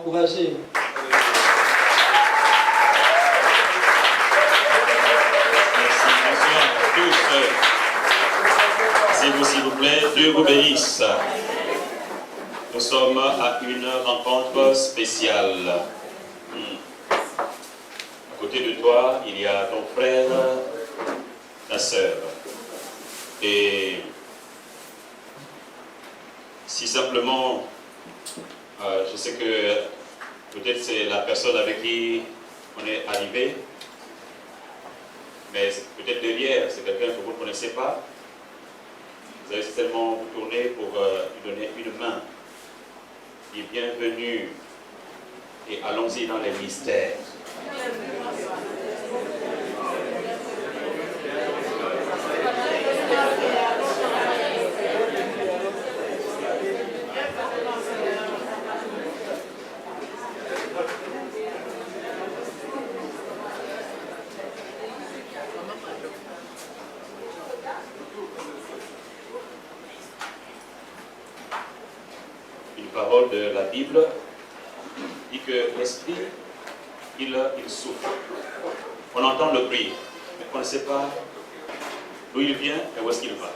encourager. Merci, bonsoir à tous. S'il vous plaît, Dieu vous bénisse. Nous sommes à une rencontre spéciale. À côté de toi, il y a ton frère, ta sœur. Et si simplement, je sais que peut-être c'est la personne avec qui on est arrivé, mais peut-être derrière, c'est quelqu'un que vous ne connaissez pas. Vous allez certainement vous tourner pour lui donner une main. Et bienvenue. Et allons-y dans les mystères. Parole de la Bible dit que l'esprit, il souffle. On entend le bruit, mais on ne sait pas d'où il vient et où est-ce qu'il va.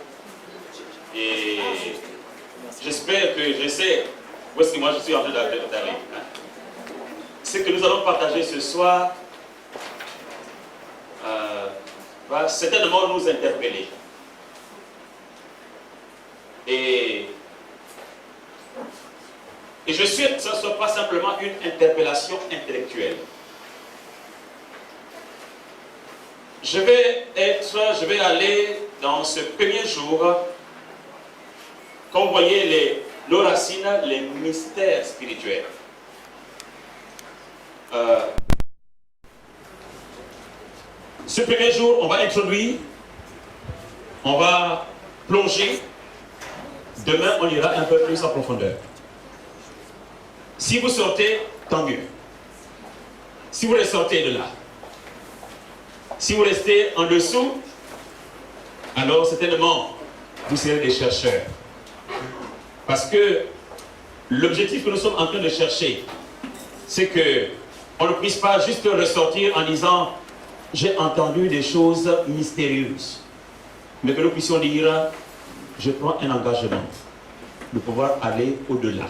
Et j'espère que je sais où est-ce que moi je suis en train d'aller. Ce que nous allons partager ce soir va certainement nous interpeller. Et je souhaite que ce ne soit pas simplement une interpellation intellectuelle. Je vais aller dans ce premier jour, comme vous voyez nos racines, les mystères spirituels. Ce premier jour, on va introduire, on va plonger. Demain, on ira un peu plus en profondeur. Si vous sortez, tant mieux. Si vous ressortez de là, si vous restez en dessous, alors certainement, vous serez des chercheurs. Parce que l'objectif que nous sommes en train de chercher, c'est qu'on ne puisse pas juste ressortir en disant « j'ai entendu des choses mystérieuses », mais que nous puissions dire « je prends un engagement de pouvoir aller au-delà ».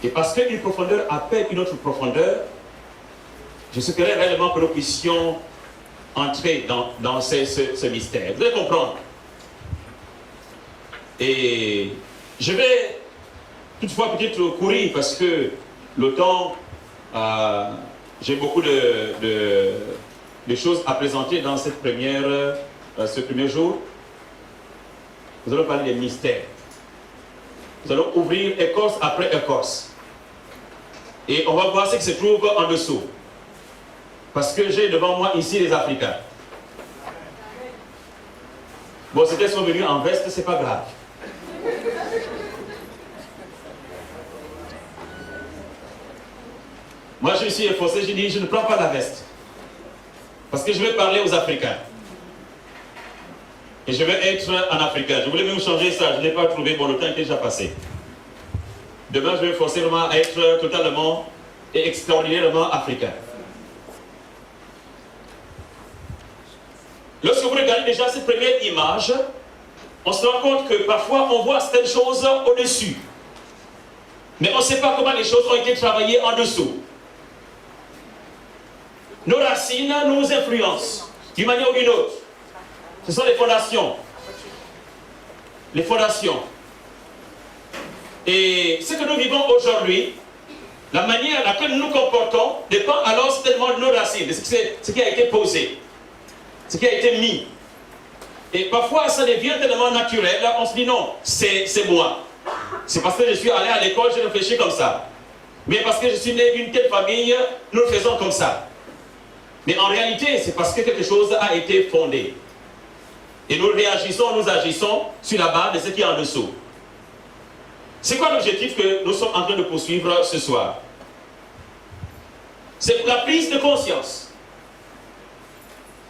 Et parce qu'une profondeur appelle une autre profondeur, je souhaiterais réellement que nous puissions entrer dans ce mystère. Vous allez comprendre. Et je vais toutefois peut-être courir parce que le temps, j'ai beaucoup de choses à présenter dans ce premier jour. Nous allons parler des mystères. Nous allons ouvrir écorce après écorce. Et on va voir ce qui se trouve en dessous. Parce que j'ai devant moi ici les Africains. Bon, si ils sont venus en veste, c'est pas grave. Moi, je suis efforcé, je dis, je ne prends pas la veste. Parce que je vais parler aux Africains. Et je vais être un Africain. Je voulais même changer ça, je n'ai pas trouvé, bon, le temps était déjà passé. Demain, je vais forcément être totalement et extraordinairement africain. Lorsque vous regardez déjà cette première image, on se rend compte que parfois on voit certaines choses au-dessus. Mais on ne sait pas comment les choses ont été travaillées en dessous. Nos racines nous influencent d'une manière ou d'une autre. Ce sont les fondations. Les fondations. Et ce que nous vivons aujourd'hui, la manière à laquelle nous nous comportons dépend alors certainement de nos racines, de ce qui a été posé, ce qui a été mis. Et parfois ça devient tellement naturel, on se dit non, c'est moi. C'est parce que je suis allé à l'école, je réfléchis comme ça. Mais parce que je suis né d'une telle famille, nous le faisons comme ça. Mais en réalité, c'est parce que quelque chose a été fondé. Et nous réagissons, nous agissons sur la base de ce qui est en dessous. C'est quoi l'objectif que nous sommes en train de poursuivre ce soir? C'est la prise de conscience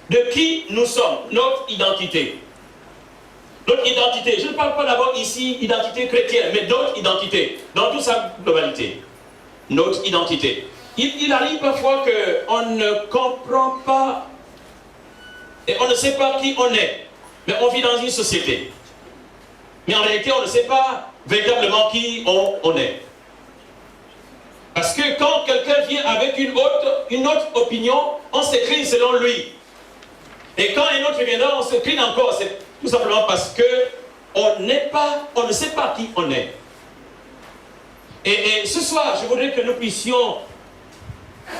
de qui nous sommes, notre identité. Notre identité, je ne parle pas d'abord ici identité chrétienne, mais d'autres identités, dans toute sa globalité. notre identité. Il arrive parfois qu'on ne comprend pas et on ne sait pas qui on est, mais on vit dans une société. Mais en réalité, on ne sait pas véritablement qui on est. Parce que quand quelqu'un vient avec une autre opinion, on s'écrit selon lui. Et quand un autre viendra, on s'écrit encore. C'est tout simplement parce que on ne sait pas qui on est. Et ce soir, je voudrais que nous puissions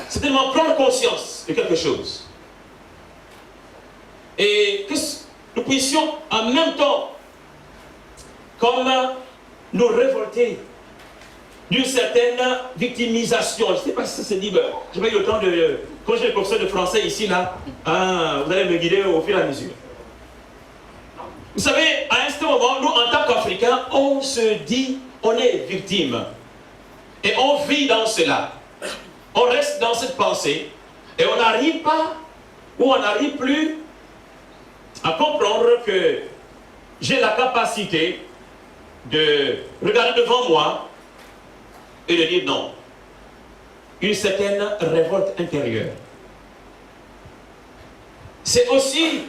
certainement prendre conscience de quelque chose. Et que nous puissions en même temps, comme nous révolter d'une certaine victimisation. Je ne sais pas si ça se dit, je n'ai pas eu le temps de... Quand j'ai le professeur de français ici, là, vous allez me guider au fur et à mesure. Vous savez, à un certain moment, nous, en tant qu'Africains, on se dit, on est victime. Et on vit dans cela. On reste dans cette pensée. Et on n'arrive pas, ou on n'arrive plus à comprendre que j'ai la capacité de regarder devant moi et de dire non. Une certaine révolte intérieure. C'est aussi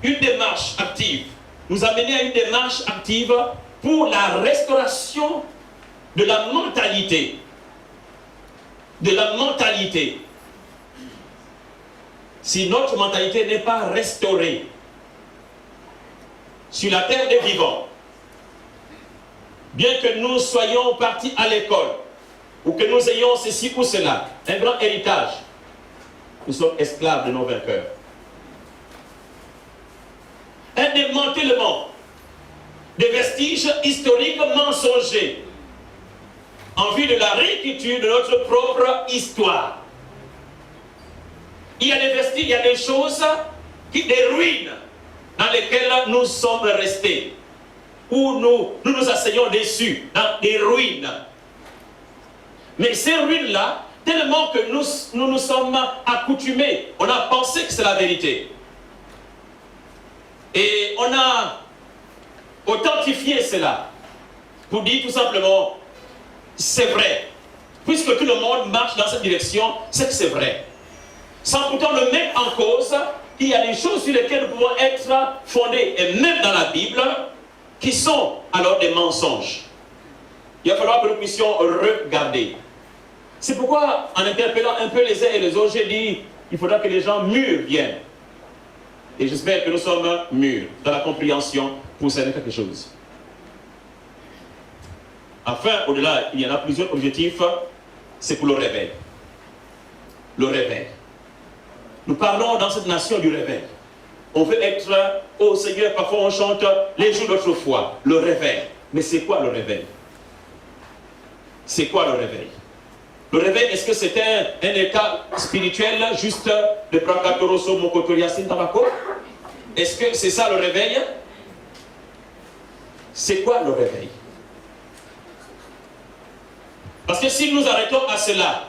une démarche active. Nous amener à une démarche active pour la restauration de la mentalité. De la mentalité. Si notre mentalité n'est pas restaurée sur la terre des vivants, bien que nous soyons partis à l'école, ou que nous ayons ceci ou cela, un grand héritage, nous sommes esclaves de nos vainqueurs. Un démantèlement des vestiges historiques mensongers en vue de la réécriture de notre propre histoire. Il y a des vestiges, il y a des choses, des ruines dans lesquelles nous sommes restés, où nous nous asseyons dessus, dans des ruines. Mais ces ruines-là, tellement que nous sommes accoutumés, on a pensé que c'est la vérité. Et on a authentifié cela pour dire tout simplement, c'est vrai. Puisque tout le monde marche dans cette direction, c'est que c'est vrai. Sans pourtant le mettre en cause, il y a des choses sur lesquelles nous pouvons être fondés, et même dans la Bible, qui sont alors des mensonges. Il va falloir que nous puissions regarder. C'est pourquoi, en interpellant un peu les uns et les autres, j'ai dit, il faudra que les gens mûrs viennent. Et j'espère que nous sommes mûrs dans la compréhension pour servir quelque chose. Enfin, au-delà, il y en a plusieurs objectifs, c'est pour le réveil. Le réveil. Nous parlons dans cette nation du réveil. On veut être au Seigneur, parfois on chante les jours d'autrefois, le réveil. Mais c'est quoi le réveil? C'est quoi le réveil? Le réveil, est-ce que c'est un état spirituel juste de Prakatoroso Mokotoriasin Tabako? Est-ce que c'est ça le réveil? C'est quoi le réveil? Parce que si nous arrêtons à cela,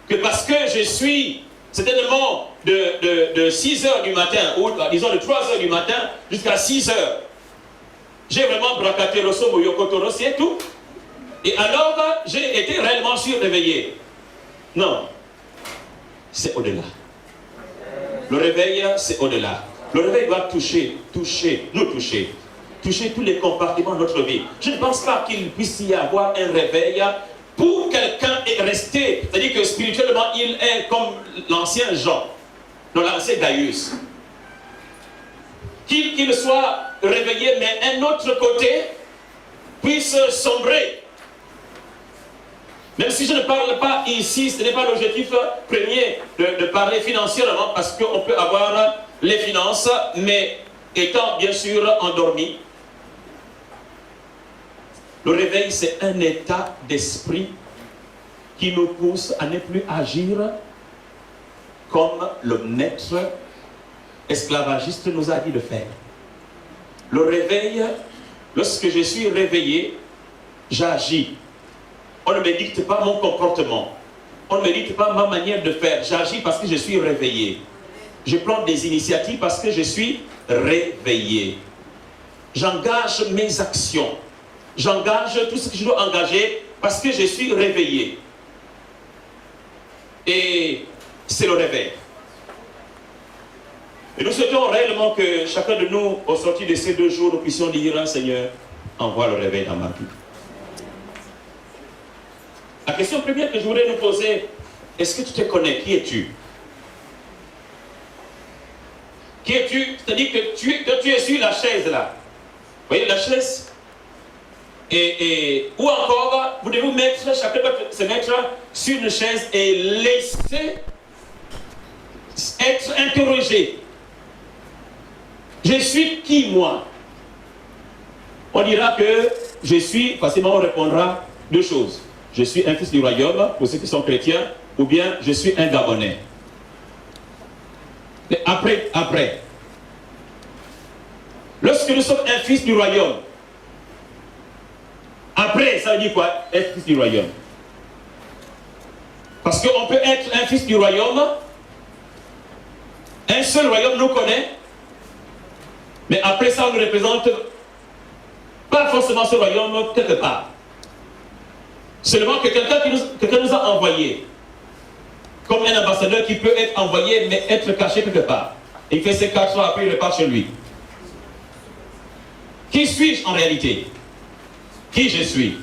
que parce que je suis certainement de 6 heures du matin, ou disons de 3 heures du matin jusqu'à 6 heures, j'ai vraiment Prakatoroso Moyokotorosi et tout. Et alors, j'ai été réellement surréveillé. Non. C'est au-delà. Le réveil, c'est au-delà. Le réveil doit toucher tous les compartiments de notre vie. Je ne pense pas qu'il puisse y avoir un réveil pour quelqu'un est resté. C'est-à-dire que spirituellement, il est comme l'ancien Jean, non, l'ancien Gaius. Qu'il soit réveillé, mais un autre côté puisse sombrer. Même si je ne parle pas ici, ce n'est pas l'objectif premier de parler financièrement, parce qu'on peut avoir les finances, mais étant bien sûr endormi. Le réveil, c'est un état d'esprit qui nous pousse à ne plus agir comme le maître esclavagiste nous a dit de faire. Le réveil, lorsque je suis réveillé, j'agis. On ne me dicte pas mon comportement. On ne me dicte pas ma manière de faire. J'agis parce que je suis réveillé. Je prends des initiatives parce que je suis réveillé. J'engage mes actions. J'engage tout ce que je dois engager Parce que je suis réveillé. Et c'est le réveil. Et nous souhaitons réellement que chacun de nous, au sortir de ces 2 jours, nous puissions dire, Seigneur, envoie le réveil dans ma vie. La question première que je voudrais nous poser, est-ce que tu te connais? Qui es-tu? Qui es-tu? C'est-à-dire que tu es sur la chaise là. Vous voyez la chaise? Ou encore, vous devez vous mettre, chacun doit se mettre sur une chaise et laisser être interrogé. Je suis qui, moi? On dira que je suis, facilement on répondra 2 choses. Je suis un fils du royaume, pour ceux qui sont chrétiens, ou bien je suis un Gabonais. Mais après. Lorsque nous sommes un fils du royaume, après, ça veut dire quoi, être fils du royaume? Parce qu'on peut être un fils du royaume, un seul royaume nous connaît, mais après ça, on ne représente pas forcément ce royaume quelque part. Seulement que quelqu'un nous a envoyé, comme un ambassadeur qui peut être envoyé, mais être caché quelque part. Il fait ses 4 ans, après il repart chez lui. Qui suis-je en réalité? Qui je suis?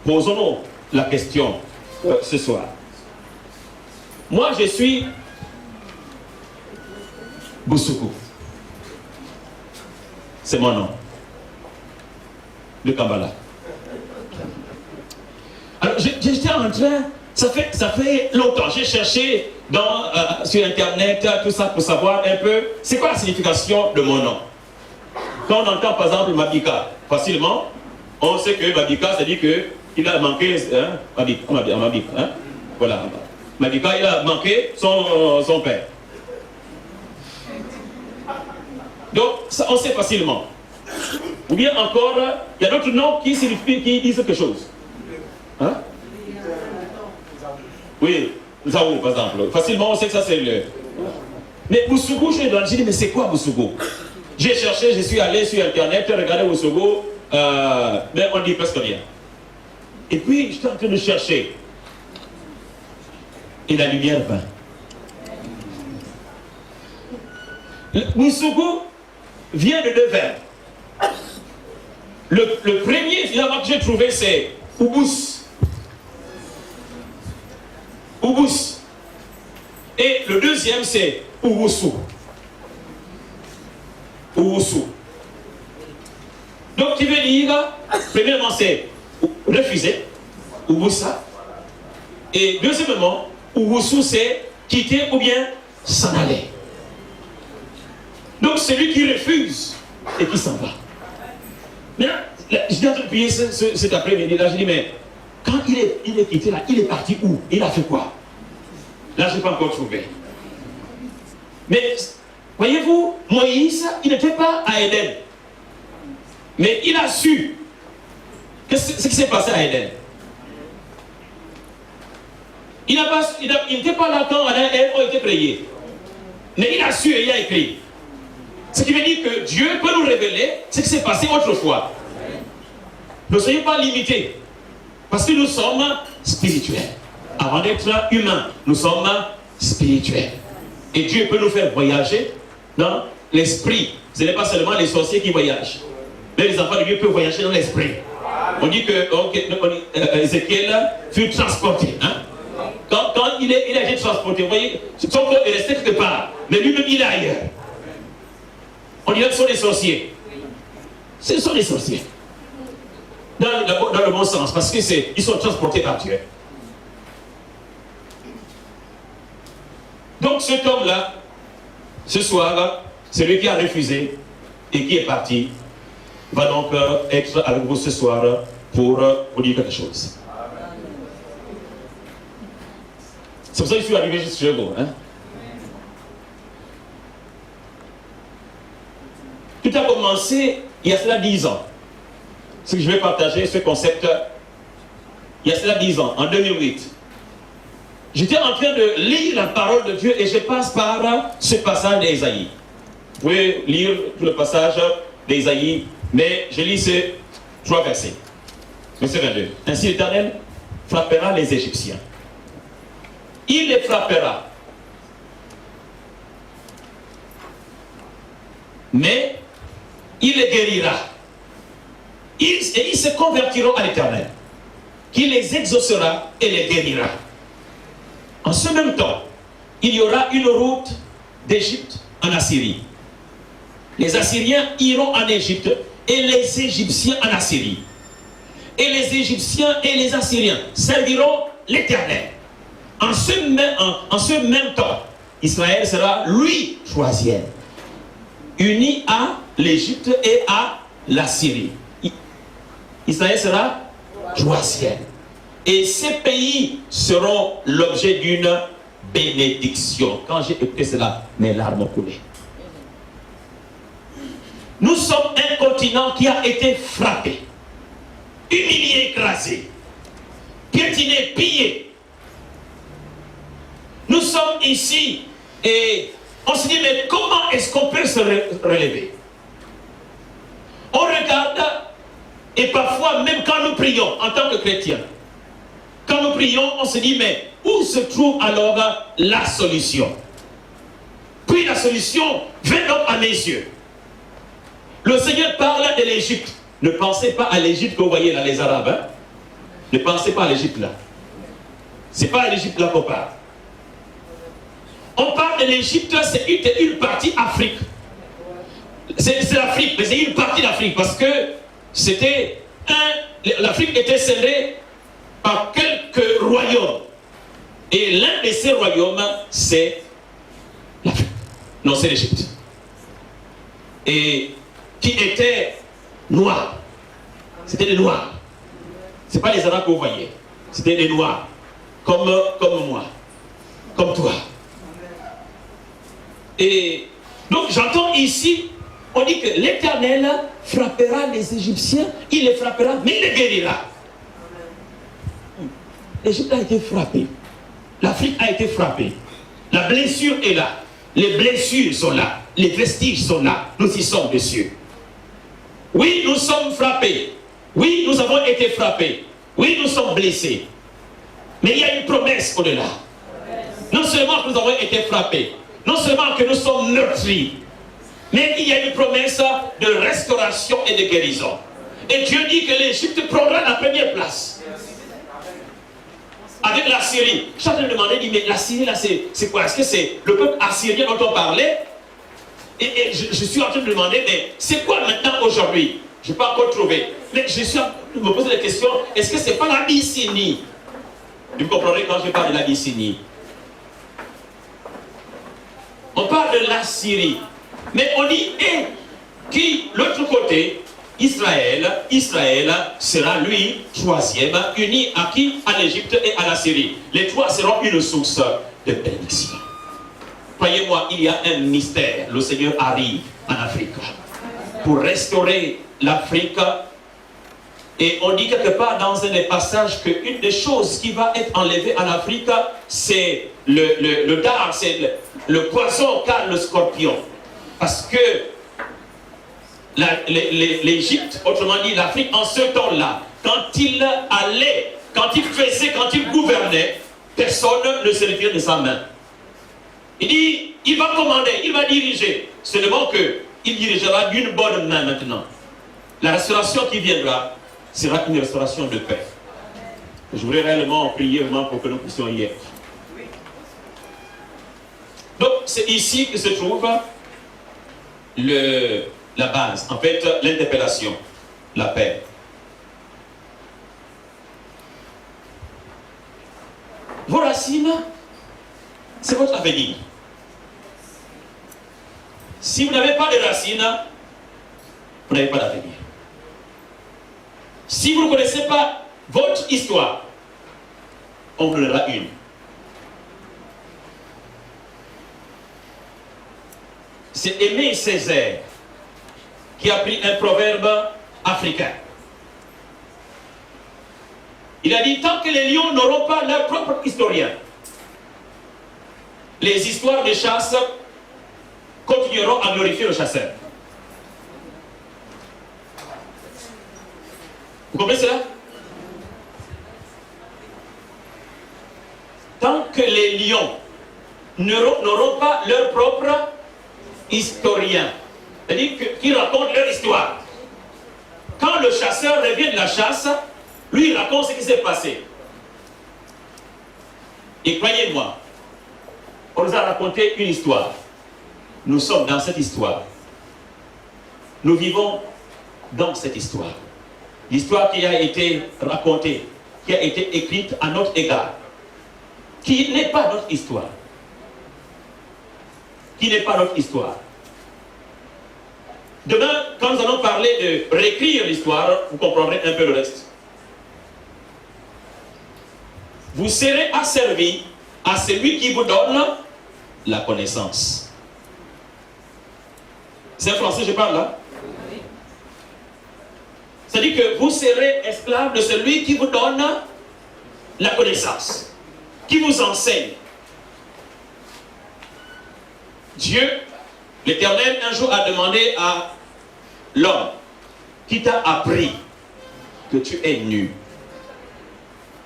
Posons-nous la question ce soir. Moi, je suis Boussoukou. C'est mon nom. De Kambala. Alors, j'étais en train, ça fait longtemps, j'ai cherché sur Internet, tout ça, pour savoir un peu, c'est quoi la signification de mon nom. Quand on entend par exemple Mabika, facilement, on sait que Mabika, c'est-à-dire qu'il a manqué, Mabika, hein? Voilà. Mabika, il a manqué son père. Donc, ça, on sait facilement. Ou bien encore, il y a d'autres noms qui disent quelque chose. Hein? Oui, Zaou, par exemple. Facilement, on sait que ça, c'est le... Mais Boussoukou, j'ai dit, mais c'est quoi Boussoukou? J'ai cherché, je suis allé sur Internet, regardé Boussoukou, mais on dit presque rien. Et puis, j'étais en train de chercher. Et la lumière vint. Boussoukou vient de 2 verbes. Le premier, finalement, que j'ai trouvé, c'est Oubous. Oubous. Et le deuxième, c'est Ououssou. Ououssou. Donc, qui veut dire, premièrement, c'est refuser, Ouboussa. Et deuxièmement, Ououssou, c'est quitter ou bien s'en aller. Donc, celui qui refuse et qui s'en va. Maintenant, j'étais en train de prier cet après-midi, là, je dis, mais quand il est quitté là, il est parti où? Il a fait quoi? Là, je n'ai pas encore trouvé. Mais, voyez-vous, Moïse, il n'était pas à Éden. Mais il a su ce qui s'est passé à Éden. Il n'était pas là quand Adam et Ève ont été créés. Mais il a su et il a écrit. Ce qui veut dire que Dieu peut nous révéler ce qui s'est passé autrefois. Ne soyez pas limités. Parce que nous sommes spirituels. Avant d'être humains, nous sommes spirituels. Et Dieu peut nous faire voyager dans l'esprit. Ce n'est pas seulement les sorciers qui voyagent. Mais les enfants de Dieu peuvent voyager dans l'esprit. On dit que Ézéchiel fut transporté. Hein? Quand il a été transporté, vous voyez, son corps est resté quelque part. Mais lui-même, il est ailleurs. On dirait que ce sont des sorciers. Ce sont des sorciers. Dans le bon sens, parce qu'ils sont transportés par Dieu. Donc cet homme-là, ce soir, celui qui a refusé et qui est parti, va donc être avec vous ce soir pour vous dire quelque chose. C'est pour ça que je suis arrivé juste chez vous. Hein? Tout a commencé il y a cela 10 ans. Ce que je vais partager, ce concept, il y a cela 10 ans, en 2008. J'étais en train de lire la parole de Dieu et je passe par ce passage d'Ésaïe. Vous pouvez lire tout le passage d'Ésaïe, mais je lis ces 3 versets. Verset 22. Ainsi l'Éternel frappera les Égyptiens. Il les frappera. Mais il les guérira. Et ils se convertiront à l'Éternel, qui les exaucera et les guérira. En ce même temps, il y aura une route d'Égypte en Assyrie. Les Assyriens iront en Égypte et les Égyptiens en Assyrie. Et les Égyptiens et les Assyriens serviront l'Éternel. En ce même temps, Israël sera, lui, choisien, uni à l'Égypte et à l'Assyrie. Israël sera choisien. Et ces pays seront l'objet d'une bénédiction. Quand j'ai écouté cela, mes larmes ont coulé. Nous sommes un continent qui a été frappé, humilié, écrasé, piétiné, pillé. Nous sommes ici et on se dit, mais comment est-ce qu'on peut se relever? On regarde et parfois, même quand nous prions en tant que chrétiens, quand nous prions, on se dit, mais où se trouve alors la solution? Puis la solution vient donc à mes yeux. Le Seigneur parle de l'Égypte. Ne pensez pas à l'Égypte que vous voyez là, les Arabes. Hein? Ne pensez pas à l'Égypte là. Ce n'est pas à l'Égypte là qu'on parle. On parle de l'Égypte, c'est une partie Afrique. C'est l'Afrique, mais c'est une partie d'Afrique parce que c'était l'Afrique était scellée par quelques royaumes. Et l'un de ces royaumes, c'est l'Afrique. Non, c'est l'Égypte. Et qui était noirs. C'était des noirs. Ce n'est pas les Arabes que vous voyez. C'était des noirs. Comme moi. Comme toi. Et donc j'entends ici, on dit que l'Éternel frappera les Égyptiens, il les frappera, mais il les guérira. L'Égypte a été frappée. L'Afrique a été frappée. La blessure est là. Les blessures sont là. Les vestiges sont là. Nous y sommes dessus. Oui, nous sommes frappés. Oui, nous avons été frappés. Oui, nous sommes blessés. Mais il y a une promesse au-delà. Non seulement que nous avons été frappés, non seulement que nous sommes meurtris, mais il y a une promesse de restauration et de guérison. Et Dieu dit que l'Égypte prendra la première place. Avec la Syrie. Je suis en train de demander, mais la Syrie là, c'est quoi? Est-ce que c'est le peuple assyrien dont on parlait? Et je suis en train de demander, mais c'est quoi maintenant aujourd'hui? Je n'ai pas encore trouvé. Mais je suis en train de me poser la question, est-ce que ce n'est pas l'Abyssinie? Vous comprendrez quand je parle de l'Abyssinie. On parle de la Syrie. Mais on dit, et qui, l'autre côté, Israël sera lui, troisième, uni à qui? À l'Égypte et à la Syrie. Les trois seront une source de bénédiction. Croyez-moi, il y a un mystère. Le Seigneur arrive en Afrique pour restaurer l'Afrique. Et on dit quelque part dans un des passages qu'une des choses qui va être enlevée en Afrique, c'est le dard, c'est le poison car le scorpion. Parce que l'Égypte, autrement dit l'Afrique, en ce temps-là, quand il allait, quand il faisait, quand il gouvernait, personne ne se retire de sa main. Il dit, il va commander, il va diriger. Seulement qu'il dirigera d'une bonne main maintenant. La restauration qui viendra sera une restauration de paix. Je voudrais réellement prier pour que nous puissions y être. Donc c'est ici que se trouve la base, en fait l'interpellation, la paix. Vos racines, c'est votre avenir. Si vous n'avez pas de racines, vous n'avez pas d'avenir. Si vous ne connaissez pas votre histoire, on vous donnera une. C'est Aimé Césaire qui a pris un proverbe africain. Il a dit, tant que les lions n'auront pas leur propre historien, les histoires de chasse continueront à glorifier le chasseur. Vous comprenez cela? que les lions n'auront pas leur propre historien. C'est-à-dire qu'ils racontent leur histoire. Quand le chasseur revient de la chasse, lui il raconte ce qui s'est passé. Et croyez-moi, on nous a raconté une histoire. Nous sommes dans cette histoire. Nous vivons dans cette histoire. L'histoire qui a été racontée, qui a été écrite à notre égard, qui n'est pas notre histoire. Qui n'est pas notre histoire. Demain, quand nous allons parler de réécrire l'histoire, vous comprendrez un peu le reste. Vous serez asservis à celui qui vous donne la connaissance. C'est un français, je parle là. C'est-à-dire que vous serez esclaves de celui qui vous donne la connaissance, qui vous enseigne. Dieu, l'Éternel, un jour a demandé à l'homme qui t'a appris que tu es nu.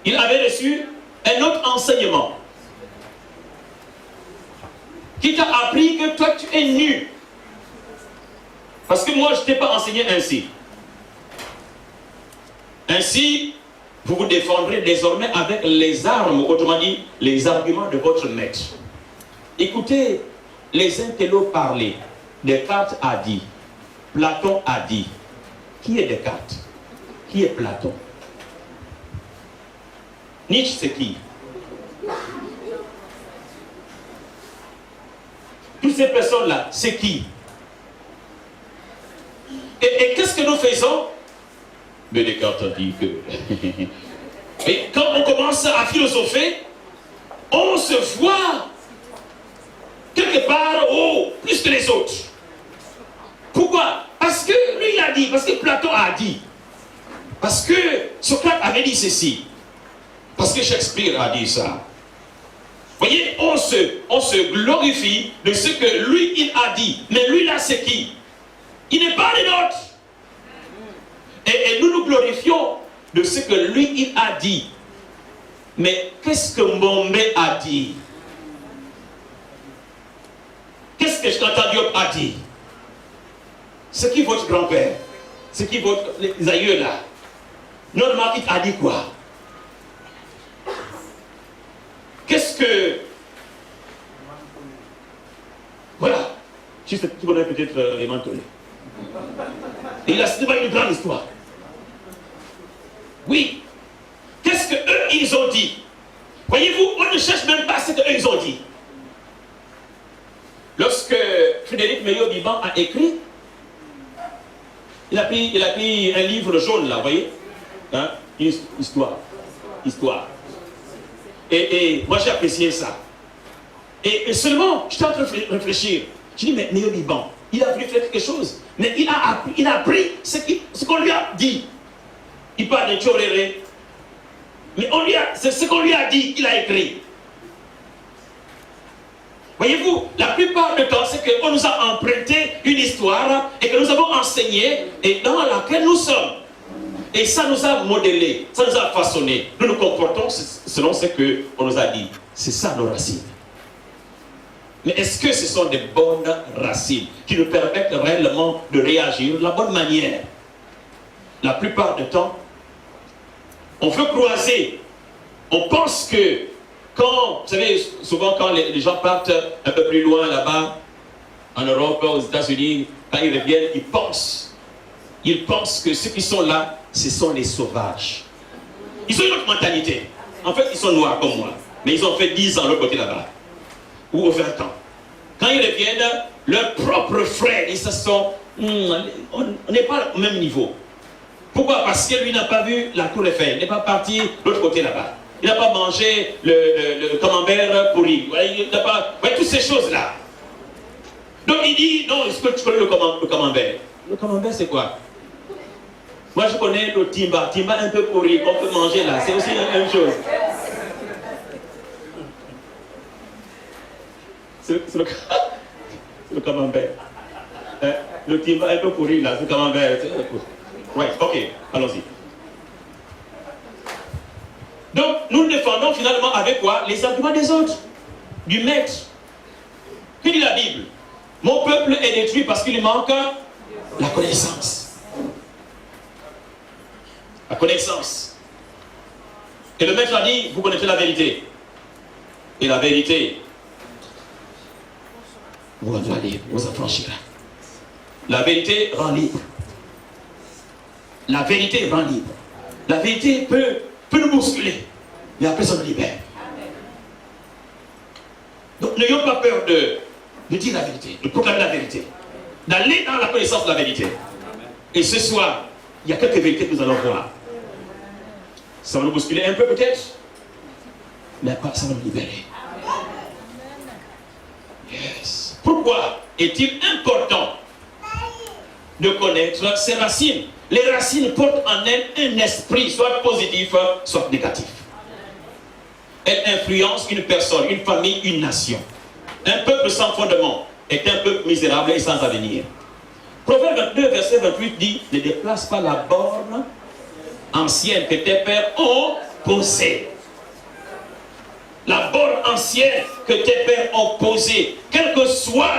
Il avait reçu un autre enseignement qui t'a appris que toi tu es nu. Parce que moi je ne t'ai pas enseigné ainsi. Ainsi, vous vous défendrez désormais avec les armes, autrement dit, les arguments de votre maître. Écoutez les intellos parler. Descartes a dit, Platon a dit. Qui est Descartes? Qui est Platon? Nietzsche c'est qui? Toutes ces personnes-là, c'est qui? Et qu'est-ce que nous faisons? Mais Descartes a dit que... Et quand on commence à philosopher, on se voit quelque part haut, plus que les autres. Pourquoi? Parce que lui il a dit, parce que Platon a dit, parce que Socrate avait dit ceci, parce que Shakespeare a dit ça. Vous voyez, on se glorifie de ce que lui il a dit. Mais lui là c'est qui? Il n'est pas des nôtres. Et nous nous glorifions de ce que lui il a dit. Mais qu'est-ce que Mombé a dit? Qu'est-ce que Chantal Diop a dit? C'est qui votre grand-père? C'est qui votre les aïeux là? Notre mari a dit quoi? Qu'est-ce que... Voilà. Tu connais peut-être les Mantolés. Il a cité une grande histoire. Oui. Qu'est-ce que eux ils ont dit? Voyez-vous, on ne cherche même pas ce que eux ils ont dit. Lorsque Frédéric Meillot-Biban a écrit, il a pris un livre jaune là, vous voyez, hein? Histoire. Et moi j'ai apprécié ça. Et seulement, j'étais en train de réfléchir. Je dis, mais Meillot-Biban, il a voulu faire quelque chose. Mais il a appris ce qu'on lui a dit. Il parle de Tchoréré. Mais c'est ce qu'on lui a dit qu'il a écrit. Voyez-vous, la plupart du temps, c'est qu'on nous a emprunté une histoire et que nous avons enseigné et dans laquelle nous sommes. Et ça nous a modélé, ça nous a façonné. Nous nous comportons selon ce qu'on nous a dit. C'est ça nos racines. Mais est-ce que ce sont des bonnes racines qui nous permettent réellement de réagir de la bonne manière? La plupart du temps, on veut croiser. On pense que quand, vous savez, souvent quand les gens partent un peu plus loin là-bas, en Europe, aux États-Unis, quand ils reviennent, ils pensent que ceux qui sont là, ce sont les sauvages. Ils ont une autre mentalité. En fait, ils sont noirs comme moi. Mais ils ont fait 10 ans de l'autre côté là-bas. Ou 20 ans. Quand ils reviennent, leurs propres frères, ils se sont... on n'est pas au même niveau. Pourquoi? Parce que lui n'a pas vu la tour Eiffel. Il n'est pas parti de l'autre côté là-bas. Il n'a pas mangé le camembert pourri. Il n'a pas... Ouais, toutes ces choses-là. Donc il dit, non, est-ce que tu connais le camembert? Le camembert, c'est quoi? Moi, je connais le timba. Timba un peu pourri, qu'on peut manger là. C'est aussi la même chose. C'est le camembert. Le timba un peu pourri là, c'est le camembert. Ouais, ok, allons-y. Donc, nous défendons finalement avec avec quoi? Les arguments des autres, du maître. Que dit la Bible? Mon peuple est détruit parce qu'il manque la connaissance. La connaissance. Et le maître a dit, vous connaissez la vérité. Et la vérité vous rendra libre, vous affranchira. La vérité rend libre. La vérité rend libre. La vérité peut nous bousculer. Mais après ça nous libère. Donc n'ayons pas peur de dire la vérité, de proclamer la vérité, d'aller dans la connaissance de la vérité. Et ce soir, il y a quelques vérités que nous allons voir. Ça va nous bousculer un peu peut-être, mais après ça va nous libérer. Yes. Pourquoi est-il important de connaître ses racines? Les racines portent en elles un esprit, soit positif, soit négatif. Elles influencent une personne, une famille, une nation. Un peuple sans fondement est un peuple misérable et sans avenir. Proverbe 22, verset 28 dit, ne déplace pas la borne ancienne que tes pères ont posée. La borne ancienne que tes pères ont posée, quel que soit